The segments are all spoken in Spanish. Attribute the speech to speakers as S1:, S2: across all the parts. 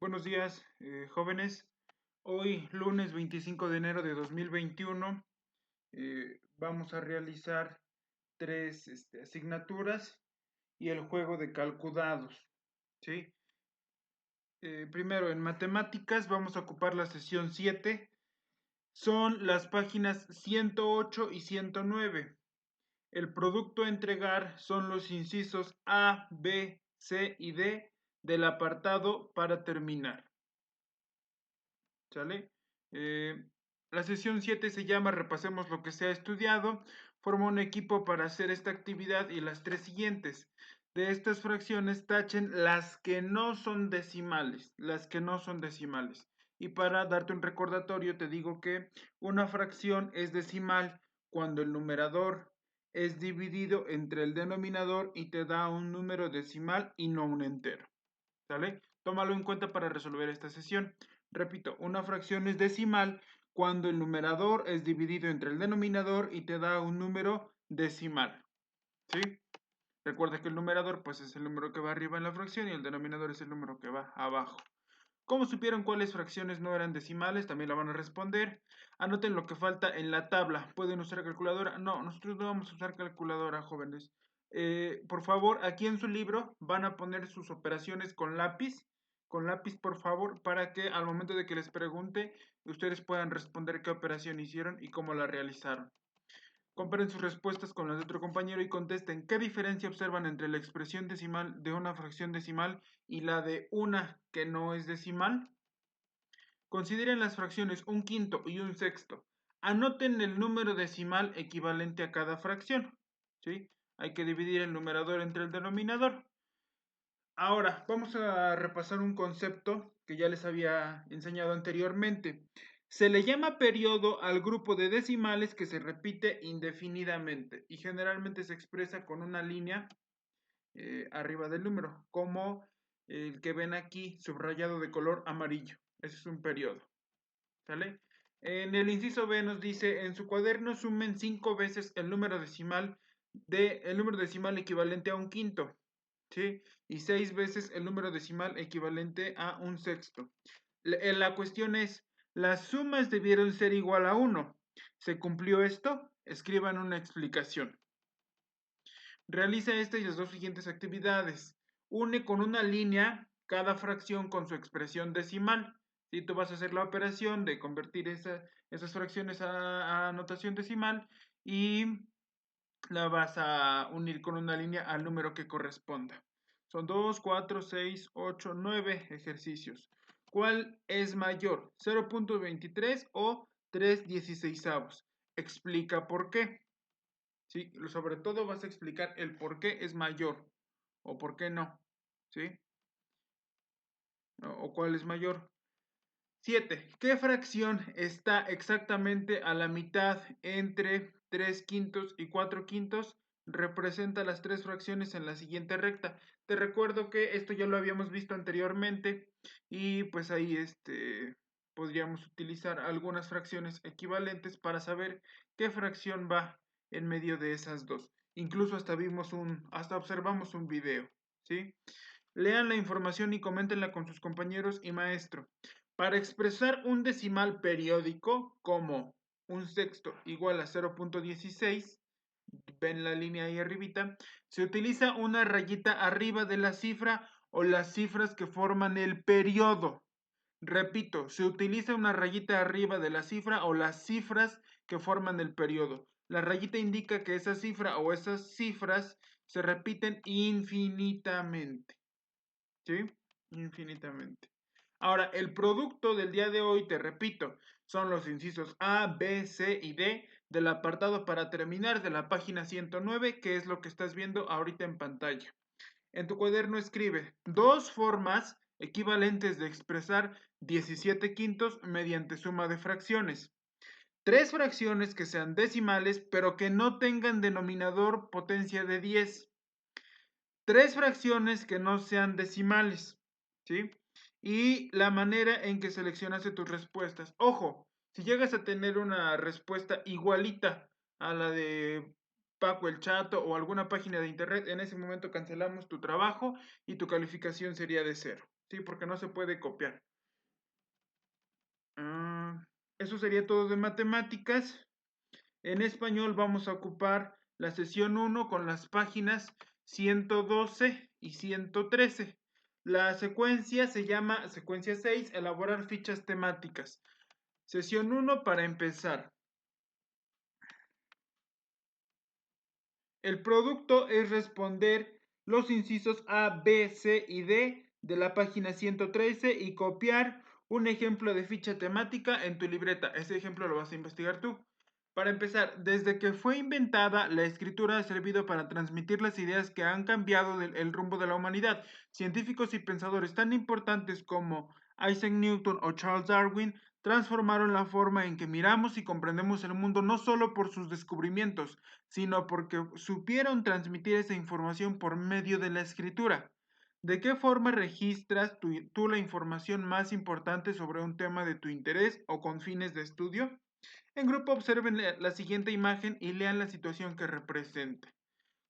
S1: Buenos días, jóvenes. Hoy, lunes 25 de enero de 2021, vamos a realizar tres asignaturas y el juego de calcudados. ¿Sí? Primero, en matemáticas vamos a ocupar la sesión 7. Son las páginas 108 y 109. El producto a entregar son los incisos A, B, C y D del apartado para terminar. ¿Sale? La sesión 7 se llama Repasemos lo que se ha estudiado. Forma un equipo para hacer esta actividad y las tres siguientes. De estas fracciones tachen las que no son decimales, las que no son decimales. Y para darte un recordatorio te digo que una fracción es decimal cuando el numerador es dividido entre el denominador y te da un número decimal y no un entero. ¿Sale? Tómalo en cuenta para resolver esta sesión. Repito, una fracción es decimal cuando el numerador es dividido entre el denominador y te da un número decimal. ¿Sí? Recuerda que el numerador pues es el número que va arriba en la fracción y el denominador es el número que va abajo. ¿Cómo supieron cuáles fracciones no eran decimales? También la van a responder. Anoten lo que falta en la tabla. ¿Pueden usar calculadora? No, nosotros no vamos a usar calculadora, jóvenes. Por favor, aquí en su libro van a poner sus operaciones con lápiz, por favor, para que al momento de que les pregunte, ustedes puedan responder qué operación hicieron y cómo la realizaron. Comparen sus respuestas con las de otro compañero y contesten qué diferencia observan entre la expresión decimal de una fracción decimal y la de una que no es decimal. Consideren las fracciones un quinto y un sexto. Anoten el número decimal equivalente a cada fracción. ¿Sí? Hay que dividir el numerador entre el denominador. Ahora, vamos a repasar un concepto que ya les había enseñado anteriormente. Se le llama periodo al grupo de decimales que se repite indefinidamente y generalmente se expresa con una línea arriba del número, como el que ven aquí subrayado de color amarillo. Ese es un periodo. ¿Sale? En el inciso B nos dice, en su cuaderno sumen 5 veces el número decimal equivalente a un quinto. ¿Sí? Y 6 veces el número decimal equivalente a un sexto. La cuestión es, las sumas debieron ser igual a 1. ¿Se cumplió esto? Escriban una explicación. Realiza esta y las dos siguientes actividades. Une con una línea cada fracción con su expresión decimal. Si tú vas a hacer la operación de convertir esas fracciones a notación decimal y la vas a unir con una línea al número que corresponda. Son 2, 4, 6, 8, 9 ejercicios. ¿Cuál es mayor? ¿0.23 o 3/16? Explica por qué. ¿Sí? Sobre todo vas a explicar el por qué es mayor o por qué no. ¿Sí? O cuál es mayor. 7. ¿Qué fracción está exactamente a la mitad entre 3 quintos y 4 quintos? Representa las tres fracciones en la siguiente recta. Te recuerdo que esto ya lo habíamos visto anteriormente y pues ahí podríamos utilizar algunas fracciones equivalentes para saber qué fracción va en medio de esas dos. Incluso hasta observamos un video, ¿sí? Lean la información y coméntenla con sus compañeros y maestro. Para expresar un decimal periódico como un sexto igual a 0.16, ven la línea ahí arribita, se utiliza una rayita arriba de la cifra o las cifras que forman el periodo. Repito, se utiliza una rayita arriba de la cifra o las cifras que forman el periodo. La rayita indica que esa cifra o esas cifras se repiten infinitamente. ¿Sí? Infinitamente. Ahora, el producto del día de hoy, te repito, son los incisos A, B, C y D del apartado para terminar de la página 109, que es lo que estás viendo ahorita en pantalla. En tu cuaderno escribe dos formas equivalentes de expresar 17 quintos mediante suma de fracciones. Tres fracciones que sean decimales, pero que no tengan denominador potencia de 10. Tres fracciones que no sean decimales, ¿sí? Y la manera en que seleccionaste tus respuestas. Ojo, si llegas a tener una respuesta igualita a la de Paco el Chato o alguna página de internet, en ese momento cancelamos tu trabajo y tu calificación sería de 0, ¿sí? Porque no se puede copiar. Eso sería todo de matemáticas. En español vamos a ocupar la sesión 1 con las páginas 112 y 113. La secuencia se llama secuencia 6, elaborar fichas temáticas. Sesión 1 para empezar. El producto es responder los incisos A, B, C y D de la página 113 y copiar un ejemplo de ficha temática en tu libreta. Ese ejemplo lo vas a investigar tú. Para empezar, desde que fue inventada, la escritura ha servido para transmitir las ideas que han cambiado el rumbo de la humanidad. Científicos y pensadores tan importantes como Isaac Newton o Charles Darwin transformaron la forma en que miramos y comprendemos el mundo no solo por sus descubrimientos, sino porque supieron transmitir esa información por medio de la escritura. ¿De qué forma registras tú la información más importante sobre un tema de tu interés o con fines de estudio? En grupo observen la siguiente imagen y lean la situación que representa.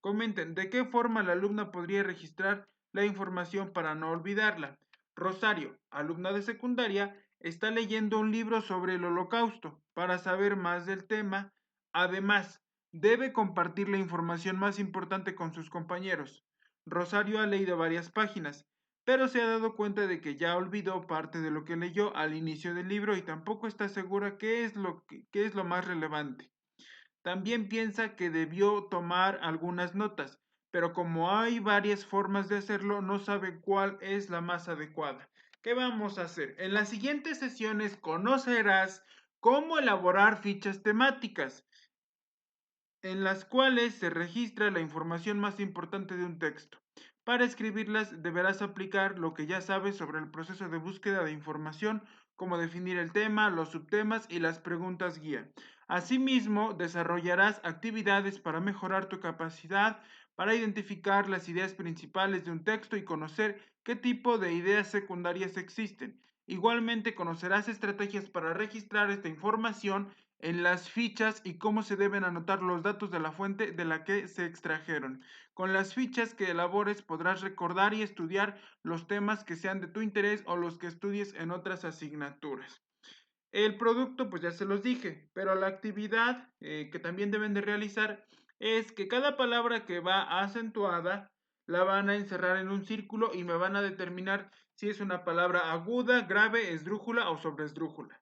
S1: Comenten de qué forma la alumna podría registrar la información para no olvidarla. Rosario, alumna de secundaria, está leyendo un libro sobre el Holocausto. Para saber más del tema, además, debe compartir la información más importante con sus compañeros. Rosario ha leído varias páginas, pero se ha dado cuenta de que ya olvidó parte de lo que leyó al inicio del libro y tampoco está segura qué es lo más relevante. También piensa que debió tomar algunas notas, pero como hay varias formas de hacerlo, no sabe cuál es la más adecuada. ¿Qué vamos a hacer? En las siguientes sesiones conocerás cómo elaborar fichas temáticas, en las cuales se registra la información más importante de un texto. Para escribirlas deberás aplicar lo que ya sabes sobre el proceso de búsqueda de información, como definir el tema, los subtemas y las preguntas guía. Asimismo, desarrollarás actividades para mejorar tu capacidad para identificar las ideas principales de un texto y conocer qué tipo de ideas secundarias existen. Igualmente conocerás estrategias para registrar esta información en las fichas y cómo se deben anotar los datos de la fuente de la que se extrajeron. Con las fichas que elabores podrás recordar y estudiar los temas que sean de tu interés o los que estudies en otras asignaturas. El producto, pues ya se los dije, pero la actividad que también deben de realizar es que cada palabra que va acentuada la van a encerrar en un círculo y me van a determinar si es una palabra aguda, grave, esdrújula o sobresdrújula.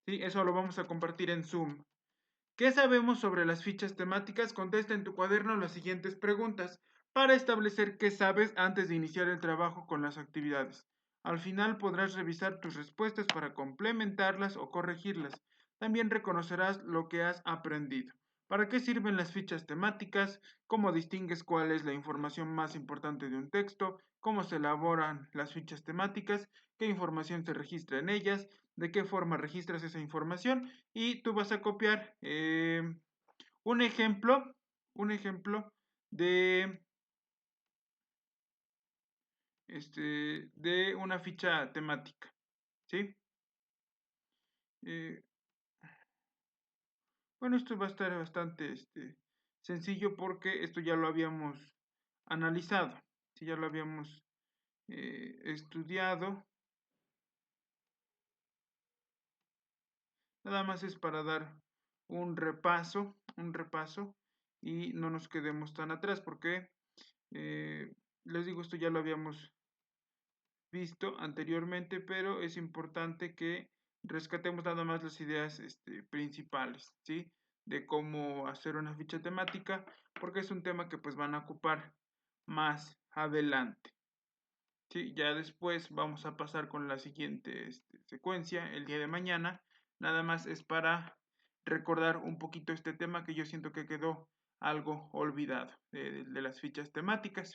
S1: ¿Sí? Eso lo vamos a compartir en Zoom. ¿Qué sabemos sobre las fichas temáticas? Contesta en tu cuaderno las siguientes preguntas para establecer qué sabes antes de iniciar el trabajo con las actividades. Al final podrás revisar tus respuestas para complementarlas o corregirlas. También reconocerás lo que has aprendido. ¿Para qué sirven las fichas temáticas? ¿Cómo distingues cuál es la información más importante de un texto? ¿Cómo se elaboran las fichas temáticas? ¿Qué información se registra en ellas? ¿De qué forma registras esa información? Y tú vas a copiar un ejemplo, un ejemplo de, de una ficha temática, ¿sí? Eh, bueno, esto va a estar bastante sencillo porque esto ya lo habíamos analizado, ¿sí? Ya lo habíamos estudiado. Nada más es para dar un repaso y no nos quedemos tan atrás porque les digo, esto ya lo habíamos visto anteriormente, pero es importante que rescatemos nada más las ideas principales, ¿sí? De cómo hacer una ficha temática, porque es un tema que pues van a ocupar más adelante. ¿Sí? Ya después vamos a pasar con la siguiente secuencia, el día de mañana. Nada más es para recordar un poquito este tema que yo siento que quedó algo olvidado de las fichas temáticas.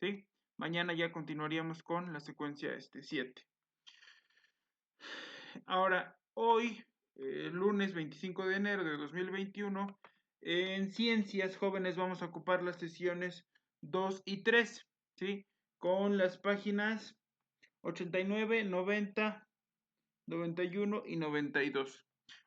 S1: ¿Sí? Mañana ya continuaríamos con la secuencia 7. Ahora, hoy, lunes 25 de enero de 2021, en Ciencias Jóvenes vamos a ocupar las sesiones 2 y 3, ¿sí? Con las páginas 89, 90, 91 y 92.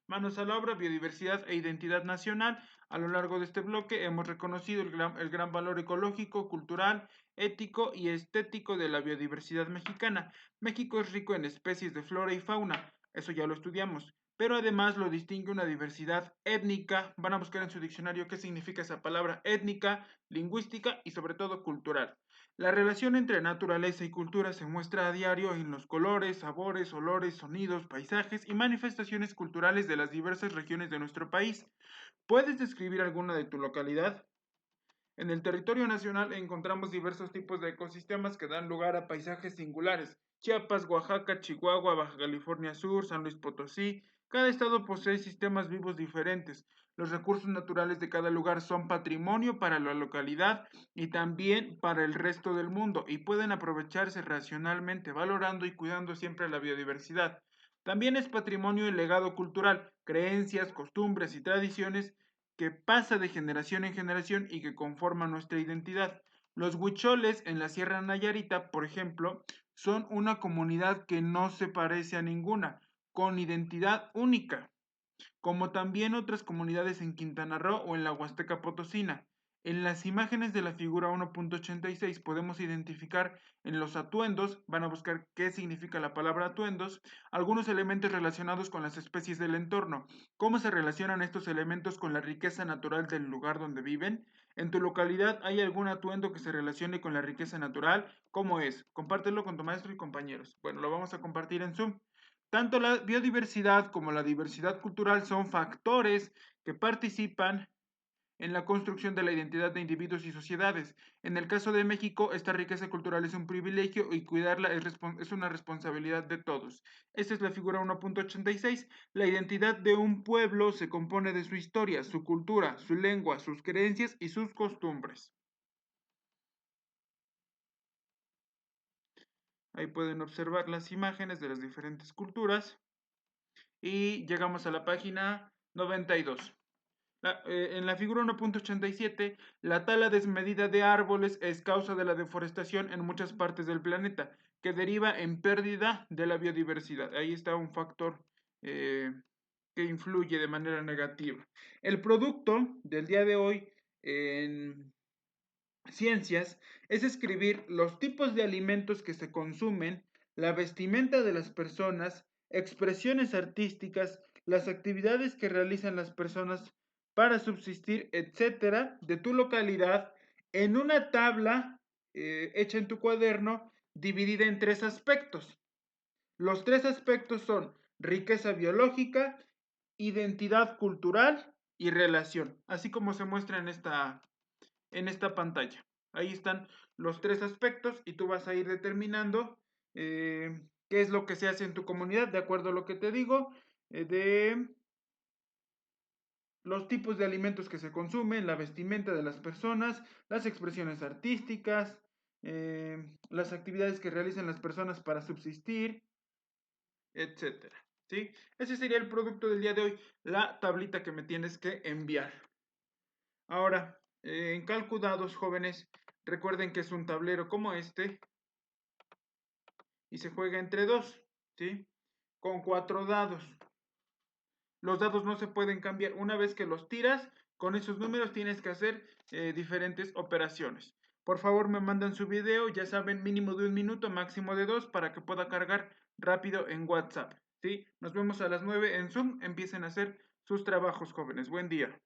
S1: Manos a la obra, biodiversidad e identidad nacional. A lo largo de este bloque hemos reconocido el gran valor ecológico, cultural, ético y estético de la biodiversidad mexicana. México es rico en especies de flora y fauna, eso ya lo estudiamos, pero además lo distingue una diversidad étnica. Van a buscar en su diccionario qué significa esa palabra: étnica, lingüística y sobre todo cultural. La relación entre naturaleza y cultura se muestra a diario en los colores, sabores, olores, sonidos, paisajes y manifestaciones culturales de las diversas regiones de nuestro país. ¿Puedes describir alguna de tu localidad? En el territorio nacional encontramos diversos tipos de ecosistemas que dan lugar a paisajes singulares. Chiapas, Oaxaca, Chihuahua, Baja California Sur, San Luis Potosí. Cada estado posee sistemas vivos diferentes. Los recursos naturales de cada lugar son patrimonio para la localidad y también para el resto del mundo, y pueden aprovecharse racionalmente, valorando y cuidando siempre la biodiversidad. También es patrimonio el legado cultural, creencias, costumbres y tradiciones que pasa de generación en generación y que conforma nuestra identidad. Los huicholes en la Sierra Nayarita, por ejemplo, son una comunidad que no se parece a ninguna, con identidad única, como también otras comunidades en Quintana Roo o en la Huasteca Potosina. En las imágenes de la figura 1.86 podemos identificar en los atuendos, van a buscar qué significa la palabra atuendos, algunos elementos relacionados con las especies del entorno. ¿Cómo se relacionan estos elementos con la riqueza natural del lugar donde viven? ¿En tu localidad hay algún atuendo que se relacione con la riqueza natural? ¿Cómo es? Compártelo con tu maestro y compañeros. Bueno, lo vamos a compartir en Zoom. Tanto la biodiversidad como la diversidad cultural son factores que participan en la construcción de la identidad de individuos y sociedades. En el caso de México, esta riqueza cultural es un privilegio y cuidarla es una responsabilidad de todos. Esta es la figura 1.86. La identidad de un pueblo se compone de su historia, su cultura, su lengua, sus creencias y sus costumbres. Ahí pueden observar las imágenes de las diferentes culturas y llegamos a la página 92. En la figura 1.87, la tala desmedida de árboles es causa de la deforestación en muchas partes del planeta, que deriva en pérdida de la biodiversidad. Ahí está un factor eh, que influye de manera negativa. El producto del día de hoy en ciencias es escribir los tipos de alimentos que se consumen, la vestimenta de las personas, expresiones artísticas, las actividades que realizan las personas para subsistir, etcétera, de tu localidad en una tabla hecha en tu cuaderno dividida en tres aspectos. Los tres aspectos son riqueza biológica, identidad cultural y relación, así como se muestra en esta pantalla. Ahí están los tres aspectos y tú vas a ir determinando qué es lo que se hace en tu comunidad, de acuerdo a lo que te digo, de los tipos de alimentos que se consumen, la vestimenta de las personas, las expresiones artísticas, las actividades que realizan las personas para subsistir, etcétera. ¿Sí? Ese sería el producto del día de hoy, la tablita que me tienes que enviar. Ahora, en calculados, jóvenes, recuerden que es un tablero como este y se juega entre dos, ¿sí? Con 4 dados. Los dados no se pueden cambiar. Una vez que los tiras, con esos números tienes que hacer diferentes operaciones. Por favor, me mandan su video, ya saben, mínimo de 1 minuto, máximo de 2, para que pueda cargar rápido en WhatsApp, ¿sí? Nos vemos a las 9 en Zoom. Empiecen a hacer sus trabajos, jóvenes. Buen día.